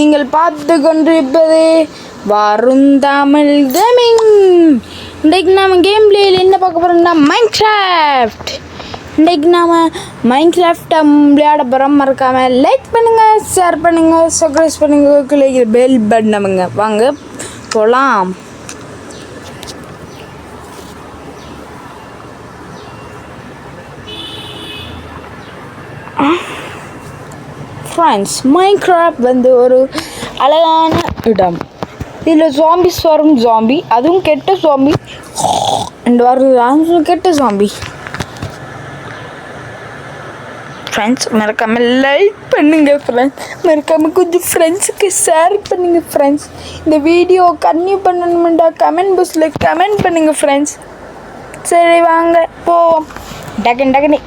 நீங்கள் பார்த்து கொண்டிருப்பது வருந்தாமல் கேமிங். இன்றைக்கு நாம் கேம் பிளேயில் என்ன பார்க்க போகிறோம்னா மைன்கிராஃப்ட். இன்றைக்கு நாம் மைன்கிராஃப்டை விளையாட போகிறோம். மறக்காமல் லைக் பண்ணுங்கள், ஷேர் பண்ணுங்கள், சப்ஸ்கிரைப் பண்ணுங்கள், கிளிக்கிற பெல் பட்டன் அமுங்க. வாங்க போகலாம். ஃப்ரெண்ட்ஸ், மைன்கிராஃப்ட் வந்து ஒரு அழகான இடம். இதில் ஜாம்பிஸ் வரும். ஜாம்பி அதுவும் கெட்ட ஜாம்பி வரும். கெட்ட ஜாம்பி. ஃப்ரெண்ட்ஸ், மறக்காமல் லைக் பண்ணுங்கள். ஃப்ரெண்ட்ஸ், மறக்காமல் கொஞ்சம் ஃப்ரெண்ட்ஸுக்கு ஷேர் பண்ணுங்கள். ஃப்ரெண்ட்ஸ், இந்த வீடியோ கன்டினியூ பண்ணணுமெண்டா கமெண்ட் பாக்ஸில் கமெண்ட் பண்ணுங்கள். ஃப்ரெண்ட்ஸ், சரி வாங்க போவோம். டக்குன்னு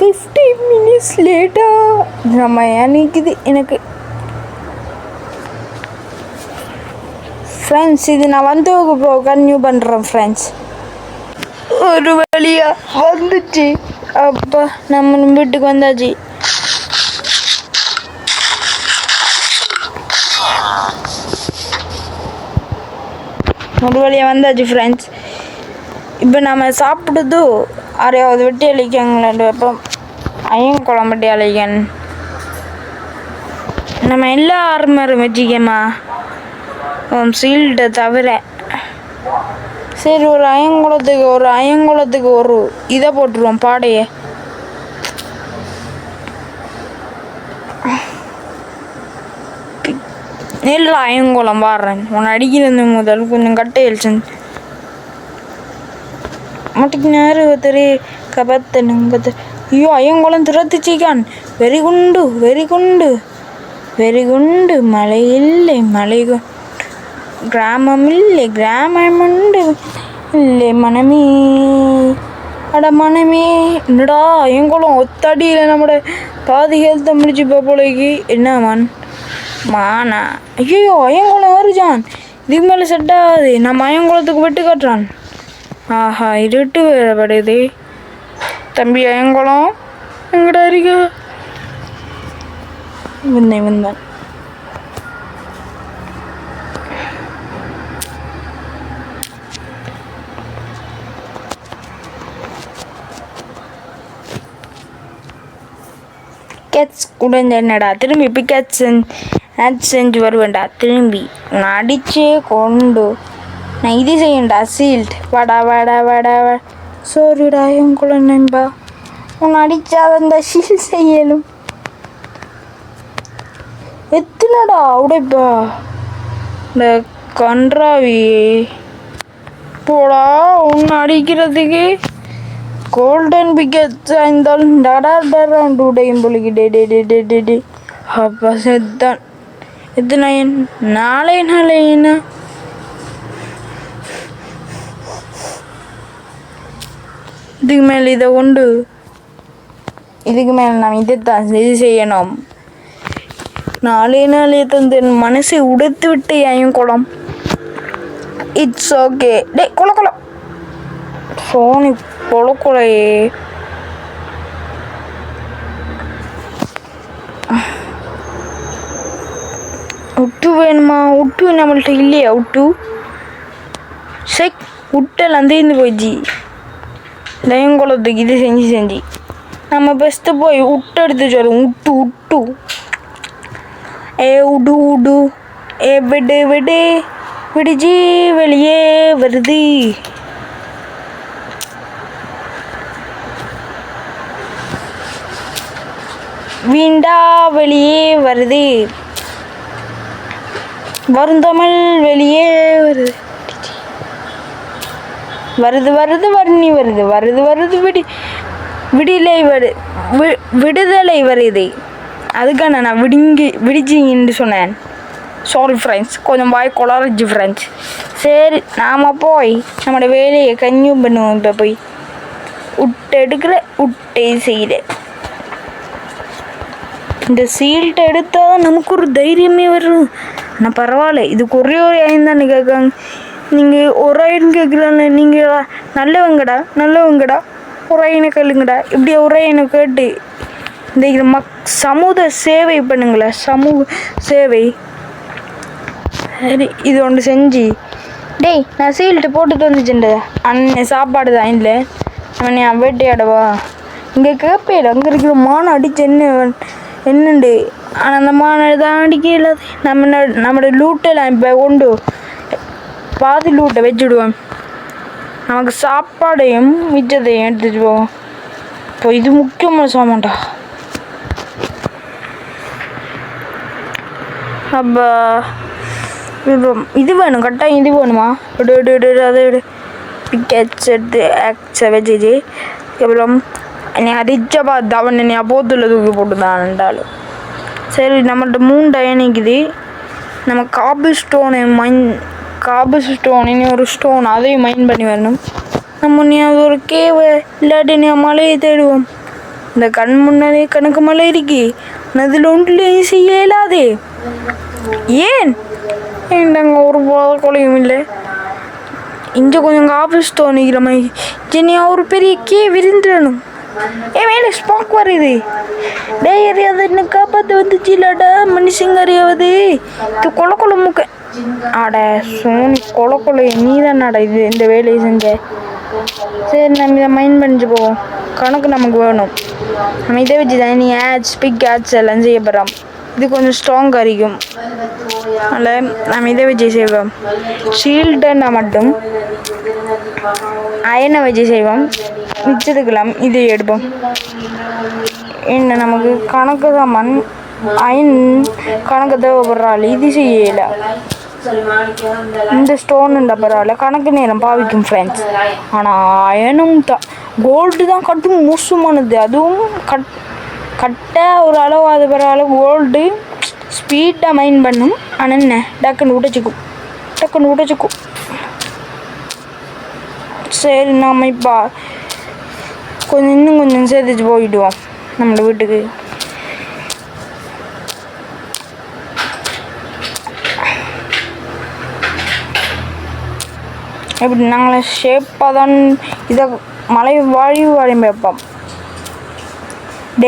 15 minutes later நம்ம நினைக்குது எனக்கு. ஃப்ரெண்ட்ஸ், இது நான் வந்து கன்டினியூ பண்ணுறேன். ஃப்ரெண்ட்ஸ், ஒரு வழியா வந்துச்சு. அப்பா, நம்ம வீட்டுக்கு வந்தாச்சு. ஒரு வழியாக வந்தாச்சு. ஃப்ரெண்ட்ஸ், இப்போ நம்ம சாப்பிடுது யாரையாவது வெட்டி அழிக்காங்களேன். இப்போ ஐயன் குழம்பு வெட்டி அழிக்கன். நம்ம எல்லா ஆர்மரும் வச்சுக்கமா சீல்டை தவிர. சரி, ஒரு அயங்குளத்துக்கு ஒரு இதை போட்டுருவோம், பாடையை. நெல் அயங்குளம் வாடுறேன். உன்னை அடிக்கிறது முதல் கொஞ்சம் கட்டை எழுச்சன் மட்டிக்கு நேரம் ஒருத்தர் கபத்தனுங்க. ஐயோ, அயங்குளம் திறத்துச்சிக்கான். வெறி குண்டு மலை இல்லை கிராமம் உண்டு இல்லை மனமே. மனமே என்னடா அயங்குளம் ஒத்தடியில் நம்மட பாதி ஹெல்த்தை முடிச்சு போலைக்கு. என்ன மானா? ஐயோ, அயங்குளம் வருஜான். இதுக்கு மேலே செட் ஆகாது. நம்ம அயங்குளத்துக்கு விட்டு காட்டுறான். ஆஹா, இருட்டு வேறப்படுது. தம்பி அயங்குளம் எங்கடா இருக்க? வந்தான். பிக்கெட்ஸ் உடஞ்ச என்னடா திரும்பி பிக்கெட்ஸ் செஞ்சு வருவேன்டா. திரும்பி நான் அடிச்சே கொண்டு நான் இது செய்யண்டா. சீல்ட் வடா சோரிடா என் குழந்தைம்பா. உன்னை அடிச்சாத இந்த ஷீல்ட் செய்யலும். எத்தனடா உடைப்பா இந்த கன்றாவி போடா. உன்னை அடிக்கிறதுக்கு கோல்டன் பிக்கெட்ஸ் இருந்தாலும் டடாண்டு உடையும் பொழுது. அப்பா செத்தான். எத்தனை நாளை என்ன இதுக்கு மேலே இதை கொண்டு இதுக்கு மேலே நாம் இதைத்தான் இது செய்யணும். நாளே தந்து என் மனசை உடைத்து விட்டு ஏன் குளம். It's okay. டே கொல சோனி கொலையே. உட்டு வேணுமா? உட்டு நம்மள்கிட்ட இல்லையா? உட்டெல்லாம் தீர்ந்து போயிடுச்சு. தயங்குளத்துக்கு இது செஞ்சு நம்ம பெஸ்ட்டு போய் உட்டு எடுத்து சொல்லுவோம். உட்டு உடு விடுஜி வெளியே வருது. வீண்டா வெளியே வருது. வருந்தமிழ் வெளியே வருது வர்ணி வருது விடுதலை வருது. அதுக்கான நான் விடிஞ்சின்னு சொன்னேன். சாரி ஃப்ரெண்ட்ஸ், கொஞ்சம் வாய் கொளாரிச்சு ஃப்ரெண்ட்ஸ். சரி, நாம் போய் நம்மளோட வேலையை கன்டினியூ பண்ணுவோம். இப்போ போய் உட்டை எடுக்கிற உட்டை செய்கிற இந்த சீல்ட்டை எடுத்தால் தான் நமக்கு ஒரு தைரியமே வரும். ஆனால் பரவாயில்ல, இதுக்கு ஒரே ஒரு ஆயின் தானே கேட்காங்க. நீங்கள் ஒரு ஆயின் கேட்குறாங்க, நீங்கள் நல்லவங்கடா ஒரு ஆயினை கேளுங்கடா. இப்படி ஒரு ஆயினை கேட்டு இந்த சமூக சேவை பண்ணுங்களேன், சமூக சேவை. சரி, இது ஒன்று செஞ்சு டேய் நான் சீல்ட்டு போட்டுட்டு வந்துச்சுண்டு அண்ணன் சாப்பாடு தான் இல்லை அவன் என் வேட்டையாடவா இங்கே கேட்பேன். அங்கே இருக்கிற மானை அடிச்சு என்னண்டு. ஆனால் அந்த மானை தான் அடிக்க இல்லாது. நம்மளோட லூட்டெல்லாம் இப்போ கொண்டு பாதி லூட்டை வச்சுடுவோம். நமக்கு சாப்பாடையும் மிச்சத்தையும் எடுத்துட்டு போவோம். இப்போ இது முக்கியமான சாமான்டா. அப்போ இது வேணும், கட்டாயம் இது வேணுமா? அதை பிக்கெட்ஸ் எடுத்து ஆக்ஸை வச்சு அப்புறம் என்னை அடிச்சா பார்த்து அவன் என்னை அப்போத்தில் தூக்கி போட்டு தான் இருந்தாலும் சரி. நம்மள்கிட்ட 3 டயன் நிற்குது. நம்ம காபிள் ஸ்டோன் ஒரு ஸ்டோன் அதையும் மைன் பண்ணி வரணும். நம்ம நீ அது ஒரு கேவை இல்லாட்டி நீ மலையை தேடுவோம். இந்த கண் முன்னாலே கணக்கு மலை இருக்கு. அதில் ஒன்றுலையும் செய்ய இயலாதே. ஏன் ஏண்டாங்க ஒரு கொலையும் இல்லை. இங்கே கொஞ்சம் காபிள் ஸ்டோன் நிற்கிற மாதிரி ஜெனியா ஒரு பெரிய விருந்துடணும். மேலே ஸ்பாக் வருது. டேய் அதை என்ன காப்பாற்ற வந்துச்சு இல்லாடா மனுஷங்க அறியாவது. இது கொலை மூக்க ஆட சோனி கொலை நீ தானாடா இது இந்த வேலையை செஞ்ச. சரி நம்ம இதை மைண்ட் பண்ணிட்டு போவோம். கணக்கு நமக்கு வேணும். நம்ம இதை வச்சு தான் நீ பிக் ஆட்ஸ் எல்லாம் செய்ய போகிறோம். இது கொஞ்சம் ஸ்ட்ராங்காக இருக்கும். அதில் நம்ம இதை வச்சு செய்வோம். ஷீல்டுன்னா மட்டும் அயனை வச்சு செய்வோம். மிச்சத்துக்கலாம் இதை எடுப்போம். என்ன நமக்கு கணக்கு தான் அயன் கணக்கு தேவைப்படுறாள். இது செய்யலை. இந்த ஸ்டோனுண்டா பரவாயில்ல, கணக்கு நேரம் பாவிக்கும் ஃப்ரெண்ட்ஸ். ஆனால் அயனும் தான் கோல்டு தான் கட்டும் மோசமானது. அதுவும் கட்ட ஒரு அளவு அது பரவாயில்ல. கோல்டு ஸ்பீடாக மைன் பண்ணும். ஆனால் என்ன டக்குன்னு உடைச்சிக்கும். சரி நாம் இப்போ இன்னும் கொஞ்சம் சேர்த்துச்சு போயிடுவோம் நம்மளோட வீட்டுக்கு. எப்படி நாங்களே ஷேப்பாக தான் இதை மலை வாழையும் வைப்போம்.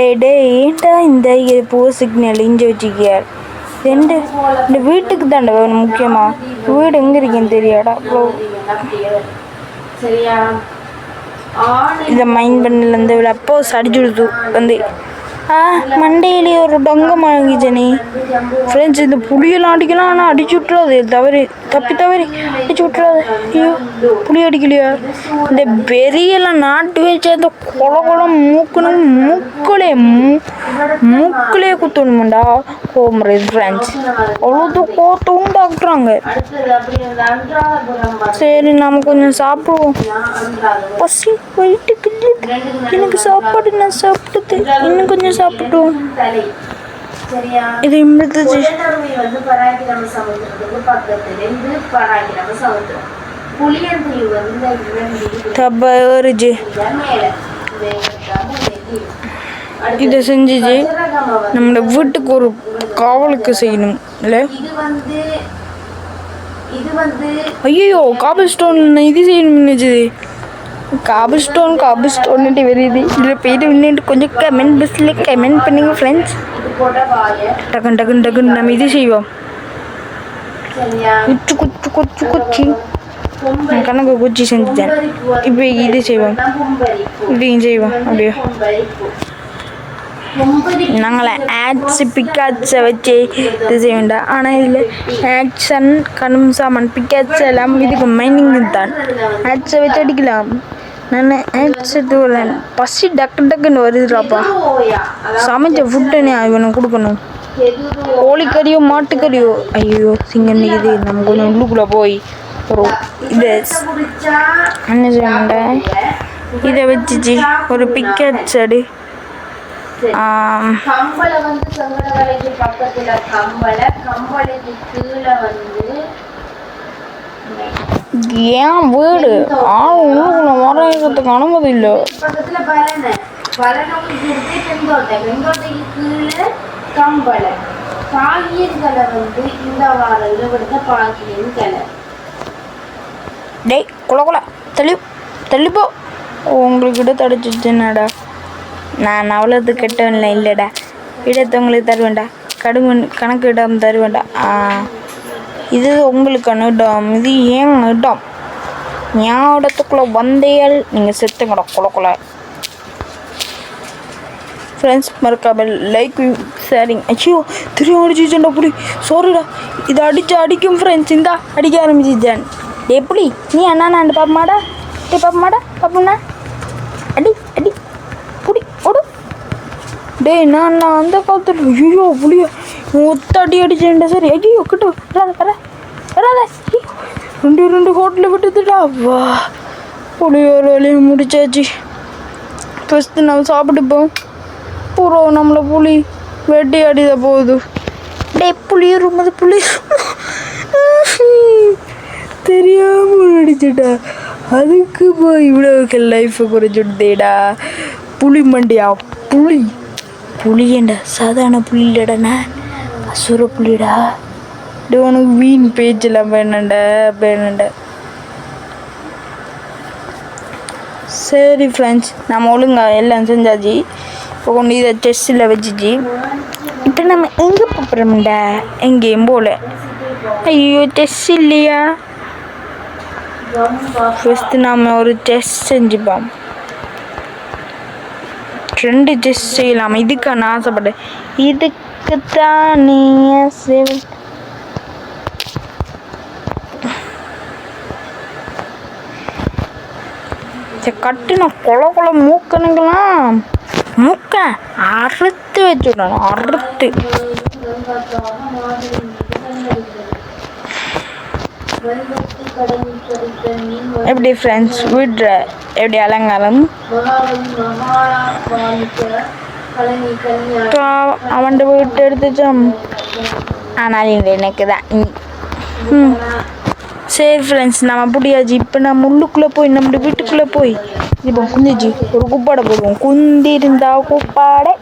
ஏன்டா இந்த பூ சிக்னல் இஞ்சி வச்சுக்கியார். இந்த வீட்டுக்கு தாண்டா வேணும் முக்கியமாக. வீடு எங்கே இருக்குன்னு தெரியாடா. அவ்வளோ இதை மைண்ட் பண்ணலேருந்து அப்போ அடிச்சு கொடுத்து வந்து மண்டையிலே ஒரு டொங்கம் வாங்கிச்சனே ஃப்ரெண்ட்ஸ். இந்த புளியெல்லாம் அடிக்கலாம், ஆனால் அடிச்சு விட்றாது. தவறி அடிச்சு விட்றாது. ஐயோ புளி அடிக்கலையா? இந்த பெரியெல்லாம் நாட்டு வச்சு அந்த கொலம் மூக்கிலே குத்தணுமாண்டா. கோமரேஸ் ஃப்ரெண்ட்ஸ் அவ்வளோது கோத்து உண்டாக்குறாங்க. சரி நம்ம கொஞ்சம் சாப்பிடுவோம். பசி வயிற்றுக்கு எனக்கு சாப்பாடு நான் சாப்பிட்டது. இன்னும் கொஞ்சம் சாப்பிட்டோம். இது இதை செஞ்சுச்சு நம்ம வீட்டுக்கு ஒரு காவலுக்கு செய்யணும் இல்லை? ஐயோ காபிள் ஸ்டோன் இது செய்யணும்னு காபிள் ஸ்டோன்ட்டு வருது. இதில் போய்ட்டு இன்னும் கொஞ்சம் கமெண்ட் பண்ணுங்க ஃப்ரெண்ட்ஸ். டக்குன்னு நம்ம இது செய்வோம். குச்சி கணக்கு குச்சி செஞ்சுட்டேன். இப்போ இது செய்வோம். இதையும் செய்வோம். அப்படியே நாங்களே ஆட்ஸு பிக்காட்ஸை வச்சு இது செய்ய வேண்டாம். ஆனால் இதில் ஆக்ஷன் கணும் சாமான் பிக்காட்ஸ் எல்லாம் இதுக்கு மைனிங் தான். ஆட்ஸை வச்சு அடிக்கலாம். நான் ஆட்ஸ் எடுத்து வரேன். பசி டக்குன்னு வருதுடாப்பா. சமைச்ச ஃபுட்டுன்னு இவனுக்கு கொடுக்கணும். கோழிக்கறியோ மாட்டுக்கறியோ. ஐயோ சிங்கம் இது நம்ம கொஞ்சம் உள்ளுக்குள்ளே போய் ஒரு இதை என்ன செய்ய மாட்டேன். இதை வச்சுச்சு ஒரு பிக்கெட்ஸ் அடி. கம்பளை வந்து செங்கடவரைக்கு பக்கத்துல கம்பளைக்கு கீழே வந்து ஏன் வீடு உள்ளுக்குள்ள வரைக்கிறதுக்கு அனுமதி இல்லை. பக்கத்துல பலனை வெங்கோட்டைக்கு கீழே கம்பளம் பாகியர்களை வந்து இந்த வார இளவெடுத்த பாகியன் கலர். டேய் குல தெளிப்போ உங்கள்கிட்ட தடிச்சிச்சுன்னாடா. நான் அவ்வளோது கெட்டவன்ல இல்லைடா. இடத்தவங்களுக்கு தருவேண்டா. கணக்கு இடம் தருவேண்டா. இது உங்களுக்கான இடம். இது ஏன் இடம்? என் இடத்துக்குள்ளே வந்தையால் நீங்கள் செத்துங்கடா குல. ஃப்ரெண்ட்ஸ் மறக்காமல் லைக் ஷேரிங். ஐயோ தெரியும் அடிச்சிச்சேன்டா புலி. சாரிடா. இதை அடிக்கும் ஃப்ரெண்ட்ஸ். இந்தா அடிக்க ஆரம்பிச்சிச்சேன். எப்படி நீ அண்ணாண்டு பாப்பமாடா. பாப்பண்ணா அடி புடி ஓடு. டேய் நான் அந்த காலத்தில் ஐயோ புளிய மொத்த அடிச்சேன்டா. சரி ஐயோ கிட்ட வராத 2 ஹோட்டலில் விட்டுதுடா. வா புளியோர வேலையும் முடிச்சாச்சு. ஃபஸ்ட்டு நம்ம சாப்பிட்டுப்போம். பூரா நம்மளை புளி வெட்டி அடித போகுது. டே புளியோரும்போது புளி தெரியாமல் அடிச்சுட்டா. அதுக்கு போய் இவ்வளோக்கு லைஃப்பை குறைச்சுட்டேடா. புளி மண்டியா புளியண்டா. சாதாரண புளி இல்லைடா. நான் அசுர புளிடா. டே உனக்கு வீண் பேச்செல்லாம் வேணாண்டா. சரி ஃப்ரெண்ட்ஸ் நம்ம ஒழுங்கா எல்லாம் செஞ்சாச்சு. இப்போ கொண்டு இதை செஸ்ஸில் வச்சுச்சு. இப்போ நம்ம எங்கே போகிறோம்டா? எங்கேயும் போகல. ஐயோ செஸ் இல்லையா? ஃபஸ்ட்டு நாம் ஒரு செஸ் செஞ்சுப்போம். 2 செஸ் செய்யலாம். இதுக்கு நான் ஆசைப்பட்டேன். இதுக்கு தான் நீ கட்டின கொல மூக்கணுங்களாம். மூக்க அறுத்து வச்சுடணும். அறுத்து எப்படி ஃப்ரெண்ட்ஸ் விடுற எப்படி அலங்காரம். அவன் வீட்டு எடுத்துச்சோம். ஆனால் இங்கே எனக்கு தான். சரி ஃப்ரெண்ட்ஸ் நம்ம அப்படியாச்சு. இப்போ நம்ம உள்ளுக்குள்ளே போய் நம்ம வீட்டுக்குள்ளே போய் இப்போ குந்திச்சு ஒரு குப்பாடை போடுவோம். குந்தி இருந்தா குப்பாடை.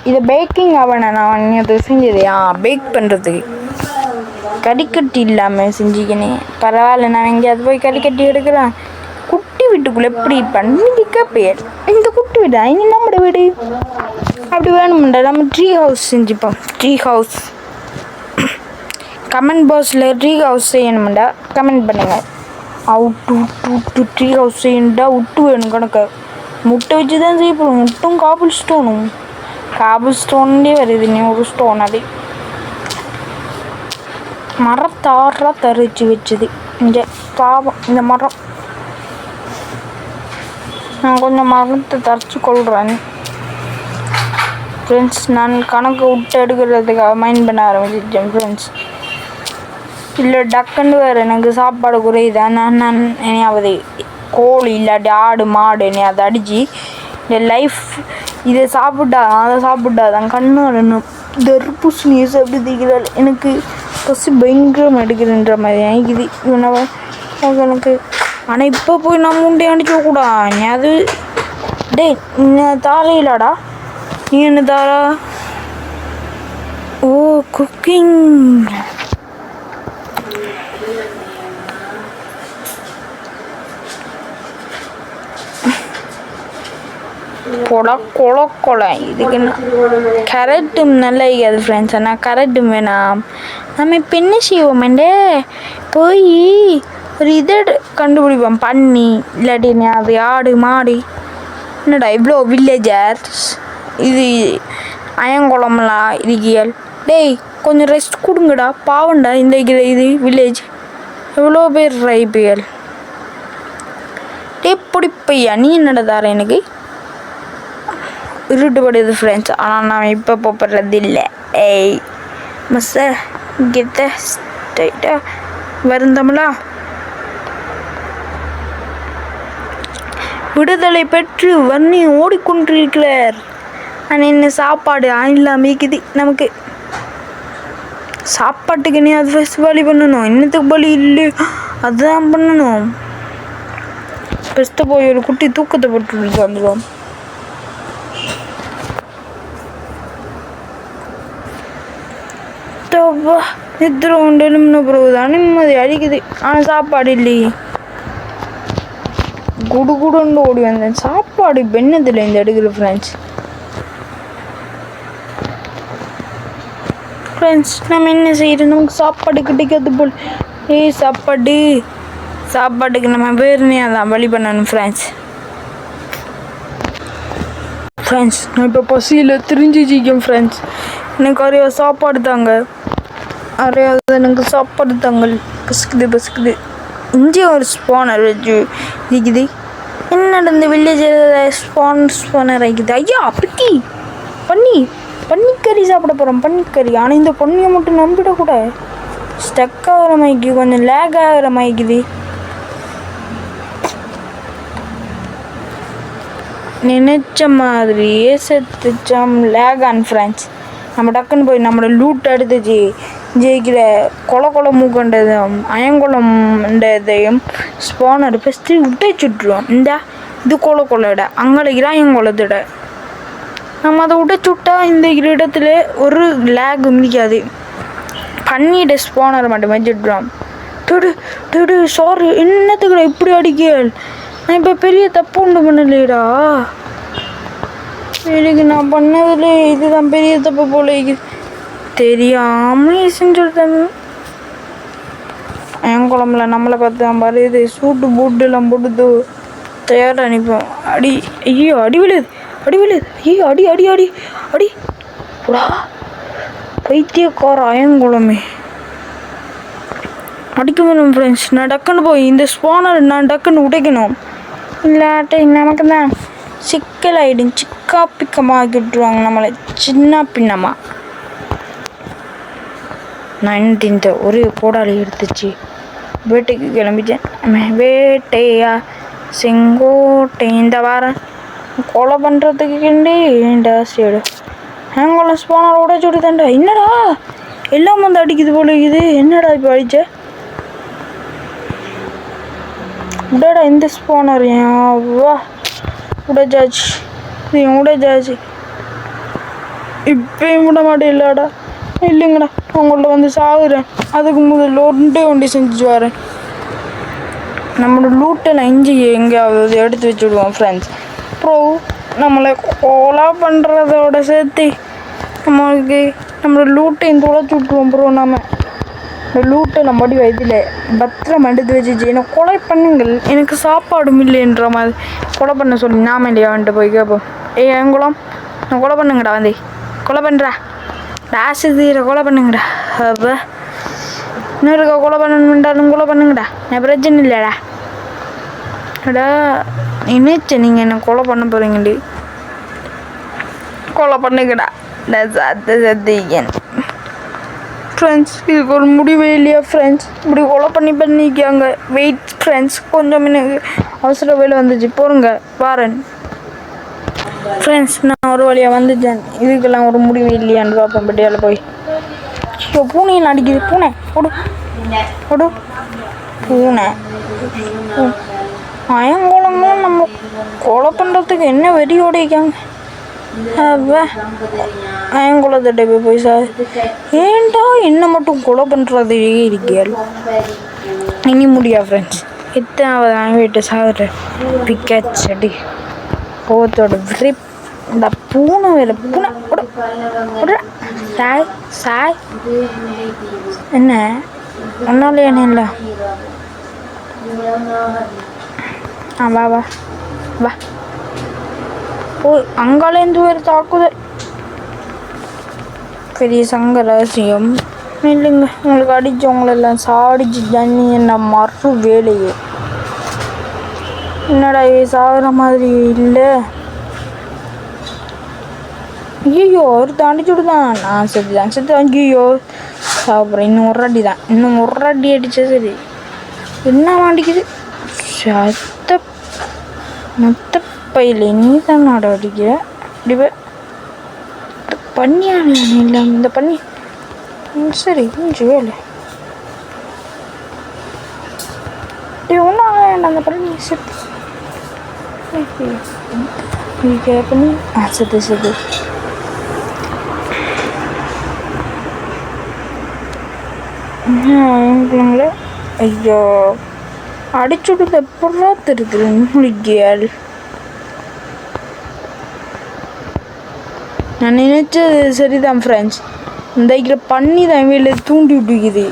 இதை பேக்கிங் அவனை நான் அது செஞ்சது பேக் பண்ணுறதுக்கு கறிக்கட்டி இல்லாமல் செஞ்சுக்கினே. பரவாயில்ல நான் எங்கேயாவது போய் கறிக்கட்டி எடுக்கிறேன். குட்டி வீட்டுக்குள்ளே எப்படி பண்ணிக்க பேர் இந்த குட்டி வீடு இங்கே நம்மளோட வீடு அப்படி வேணும்டா. நம்ம ட்ரீ ஹவுஸ் செஞ்சுப்போம். ட்ரீ ஹவுஸ் கமெண்ட் பாக்ஸில் ட்ரீ ஹவுஸ் செய்யணும்டா கமெண்ட் பண்ணுங்கள். அவுட்டு ட்ரீ ஹவுஸ் செய்யணுண்டா. விட்டு வேணும் கணக்கு. முட்டை வச்சு தான் செய்ய போகிறோம். முட்டும் காபிள் ஸ்டோன்லேயே வருது. நீ ஒரு ஸ்டோன் அது மரத்தாராக தரிச்சு வச்சுது. இங்கே பாவம் இந்த மரம். நான் கொஞ்சம் மரத்தை தரிச்சு கொள்கிறேன் ஃப்ரெண்ட்ஸ். நான் கணக்கு விட்டு எடுக்கிறதுக்காக மைண்ட் பண்ண ஆரம்பிச்சிட்டேன் ஃப்ரெண்ட்ஸ். இல்லை டக்குன்னு வேறு எனக்கு சாப்பாடு குறையுதான். நான் என்னையாவது கோழி இல்லாட்டி ஆடு மாடு என்னையாவது அடித்து இந்த லைஃப் இதை சாப்பிட்டாதான் கண்ணு தர்பூசணியை சாப்பிட்டு எனக்கு பசி பயங்கரம் எடுக்கிறன்ற மாதிரி நினைக்குது இவனவ எனக்கு. ஆனால் இப்போ போய் நம்ம உண்டே அடிச்சக்கூடா. நீ அது டே தாரையிலாடா. நீ என்ன தாரா? ஓ குக்கிங். போடா கொலை இதுக்கு கரெக்டும் நல்லா இருக்காது ஃப்ரெண்ட்ஸ். ஆனால் கரெக்டும் வேணாம். நம்ம இப்போ என்ன செய்வோம்டே போய் ஒரு இதை கண்டுபிடிப்போம். பண்ணி இல்லாட்டி அது ஆடு மாடு. என்னடா இவ்வளோ வில்லேஜர்ஸ் இது அயங்குளம்லாம் இருக்கியல். டேய் கொஞ்சம் ரெஸ்ட் கொடுங்கடா. பாவண்டா இந்த இது வில்லேஜ் எவ்வளோ பேர் ரைப்பியல். டே பிடிப்பையா நீ என்னடா தார எனக்கு இருட்டுப்படுது ஃப்ரெண்ட்ஸ். ஆனால் நான் இப்போ போடுறது இல்லை. ஏய் மஸ்ஸ கெத்த ஸ்ட்ரைட்டாக வருந்தமிழா. விடுதலை பெற்று வன்னி ஓடிக்கொண்டிருக்கிறார். ஆனால் என்ன சாப்பாடு இல்லாமல் இருக்குது. நமக்கு சாப்பாட்டுக்கு நீ அது ஃபஸ்ட் பலி பண்ணணும். இன்னத்துக்கு பலி இல்லை அதுதான் பண்ணணும். ஃபஸ்ட்டு போய் ஒரு குட்டி தூக்கத்தை போட்டு வந்துடுவோம். அப்பா நித்திர உண்டு நிம்ம பிறகு தான் நிம்மதி அடிக்குது. ஆனால் சாப்பாடு இல்லையே. குடு குடுன்னு ஓடி வந்தேன். சாப்பாடு பெண்ணதில்லை இந்த அடுக்கில் ஃப்ரெண்ட்ஸ். நம்ம என்ன செய்யறது? நமக்கு சாப்பாடு கிடைக்காது போல். சாப்பாட்டுக்கு நம்ம வேறுனே அதான் வழி பண்ணணும் ஃப்ரெண்ட்ஸ். நான் இப்போ பசியில் திரிஞ்சிச்சிக்கேன் ஃப்ரெண்ட்ஸ். எனக்கு நிறையா சாப்பாடு தாங்க. எனக்கு சாப்பாடு தாங்கள். பசிக்குது. இங்கே ஒரு ஸ்பானர் வச்சு இருக்குது. என்னோட இந்த வில்லேஜில் ஸ்பானர் ஆகிக்குது. ஐயா பிக்கி பன்னிக்கறி சாப்பிட போகிறோம். பன்னிக்கறி. ஆனால் இந்த பன்னியை மட்டும் நம்பிடக்கூடாது. ஸ்டக் ஆகிற மாதிரி கொஞ்சம் லேக் ஆகிற மாதிரி நினைச்ச மாதிரியே செத்துச்சோம். Lakh on friends. நம்ம டக்குன்னு போய் நம்மளோட லூட் எடுத்துச்சு ஜெயிக்கிற கொலை மூக்கண்டதும் அயங்குளம்ன்றதையும் ஸ்பானர் ஃபஸ்ட்டு விட்டே சுட்டுருவோம். இது கொலைட அங்கே அயங்குளத்தோட நம்ம அதை விட்டா இந்த இடத்துல ஒரு லேக் மிதிக்காது. பண்ணிட்டு ஸ்பானர் மட்டுமே சுட்டுருவோம். துடு சாரி என்னத்துக்குடா இப்படி அடிக்கல்? நான் இப்போ பெரிய தப்பு ஒன்று பண்ணலையடா. எனக்கு நான் பண்ணதில் இதுதான் பெரிய தப்பு போல தெரியாமல் செஞ்சுருந்தேன். என் குழம்புல நம்மளை பார்த்து தான் பாரு. இது சூட்டு பூட்டுலாம் போட்டு தயாராக அனுப்போம். ஐயோ அடி விழுது. ஐயோ அடி புடா பைத்தியக்கார அயங்குளமே அடிக்க வேணும் ஃப்ரெண்ட்ஸ். நான் டக்குன்னு போய் இந்த ஸ்பானர் நான் டக்குன்னு உடைக்கணும். இல்லாட்டி நமக்கு தான் சிக்கலாயிடும். சிக்கா பிக்கமாக ஆக்கி விட்டுருவாங்க நம்மளை சின்ன பின்னமாக. நான் இந்த ஒரு போடாளி எடுத்துச்சு வேட்டைக்கு கிளம்பிட்டேன். வேட்டையா செங்கோட்டை இந்த வாரம் கொலை பண்ணுறதுக்கு ஏண்டா சைடு ஹேங்கோலம் ஸ்பானர் உடைச்சு விட்டுதாண்டா. என்னடா எல்லாம் வந்து அடிக்குது போல இருக்குது. என்னடா இப்போ அடிச்ச உடடா இந்த ஸ்பானர் வா உடைச்சாச்சு. இப்பயும் விட மாட்டேன். இல்லைங்கடா உங்கள்ட்ட வந்து சாகுறேன். அதுக்கு முதல்ல ஒண்டி செஞ்சுட்டு வரேன். நம்மளோட லூட்டை நான் எங்கேயாவது எடுத்து வச்சுடுவோம் ஃப்ரெண்ட்ஸ். அப்புறம் நம்மளை கொலை பண்ணுறதோட சேர்த்து நம்மளோட லூட்டையும் தொலைச்சி விட்டுருவோம். அப்புறம் நம்ம இந்த லூட்டை நம்ம படி வயதில் பத்திரம் எடுத்து வச்சுச்சு. என்னை கொலை பண்ணுங்கள், எனக்கு சாப்பாடும் இல்லைன்ற மாதிரி கொலை பண்ண சொல்லி நாம இல்லையா வந்துட்டு போய் கேட்போம். எங்குளம் நான் கொலை பண்ணுங்கடா. கொலை பண்ணுறா டாசு தீர கொலை பண்ணுங்கடா. அப்போ இன்னொருக்கா கொலை பண்ணணுன்றாலும் கொலை பண்ணுங்கடா. நான் பிரச்சனை இல்லைடா. நினைச்சேன் நீங்கள் என்ன கொலை பண்ண போகிறீங்கடி. கொலை பண்ணுங்கடா. நான் சத்தியன் ஃப்ரெண்ட்ஸ். இதுக்கு ஒரு முடிவே இல்லையா ஃப்ரெண்ட்ஸ்? இப்படி கொலை பண்ணிக்காங்க. வெயிட் ஃப்ரெண்ட்ஸ், கொஞ்சம் எனக்கு அவசர வேலை வந்துச்சு. போருங்க வாரன் ஃப்ரெண்ட்ஸ். நான் ஒரு வழியாக வந்துட்டேன். இதுக்கெல்லாம் ஒரு முடிவு இல்லையான்னு பார்ப்பேன். பட்டியால் போய் பூனையில் அடிக்குது. பூனை பூனை அயங்குளமும் நம்ம கொலை பண்ணுறதுக்கு என்ன வெறியோடிக்காங்க. அயங்குளத்திட்ட போய் சார் ஏன்டா என்ன மட்டும் கொலை பண்ணுறதே இருக்கியால் இனி முடியா ஃப்ரெண்ட்ஸ். எத்தனாவது வீட்டு சாகுற பிக்கச்சடி போத்தோட விரிப் இந்த பூனை வேலை. பூனை சாய் என்ன ஒன்னாலே என்ன இல்லை. வா ஓ அங்காலேருந்து ஒரு தாக்குதல். பெரிய சங்க ரகசியம் இல்லைங்க. உங்களுக்கு அடித்தவங்களெல்லாம் சாடிச்சு தண்ணி என்ன மறு வேலையே. என்னடா சாகுற மாதிரி இல்லை. ஐயோ ஒரு தாண்டிச்சுட்டு தான் நான் செத்து. ஐயோ சாப்பிட்றேன். இன்னும் ஒரு அடி அடித்தா சரி. என்ன மாட்டிக்குது மொத்த பையில நீ தான் நாட அடிக்கிற. அப்படி பண்ணியான இல்லை இந்த பண்ணி சரி கொஞ்சம் வேலை ஒன்றும் வேண்டாம். அந்த பண்ணி செத்து பண்ணி செத்து பிள்ளைங்களே ஐயோ அடிச்சுடுது எப்படா தெரியுது முடிக்கியால். நான் நினைச்சது சரிதான் ஃப்ரெண்ட்ஸ். இந்த இதில் பண்ணி தான் வீட்டில் தூண்டி விட்டுக்குது.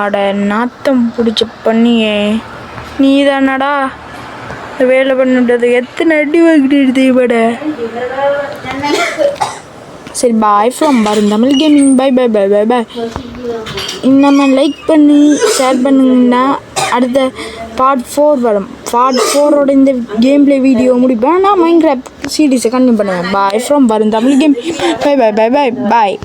அட நாத்தம் பிடிச்ச பண்ணியே நீ தானடா வேலை பண்ணிவிட்டது. எத்தனை அடி வாங்கிட்டு விட. சரி பாய் ஃப்ரம் வருந்தமிழ் gaming. Bye bye bye bye bye. நம்ம லைக் பண்ணி ஷேர் பண்ணுங்கன்னா அடுத்த பார்ட் 4 வரும். பார்ட் 4ஓட இந்த கேம் பிளே வீடியோ முடிப்பேன். நான் மைன்கிராஃப்ட் சீரீஸை கண்டினியூ பண்ணுவேன். பாய் ஃப்ரம் வருந்தமிழ் game. Bye bye bye bye பாய்.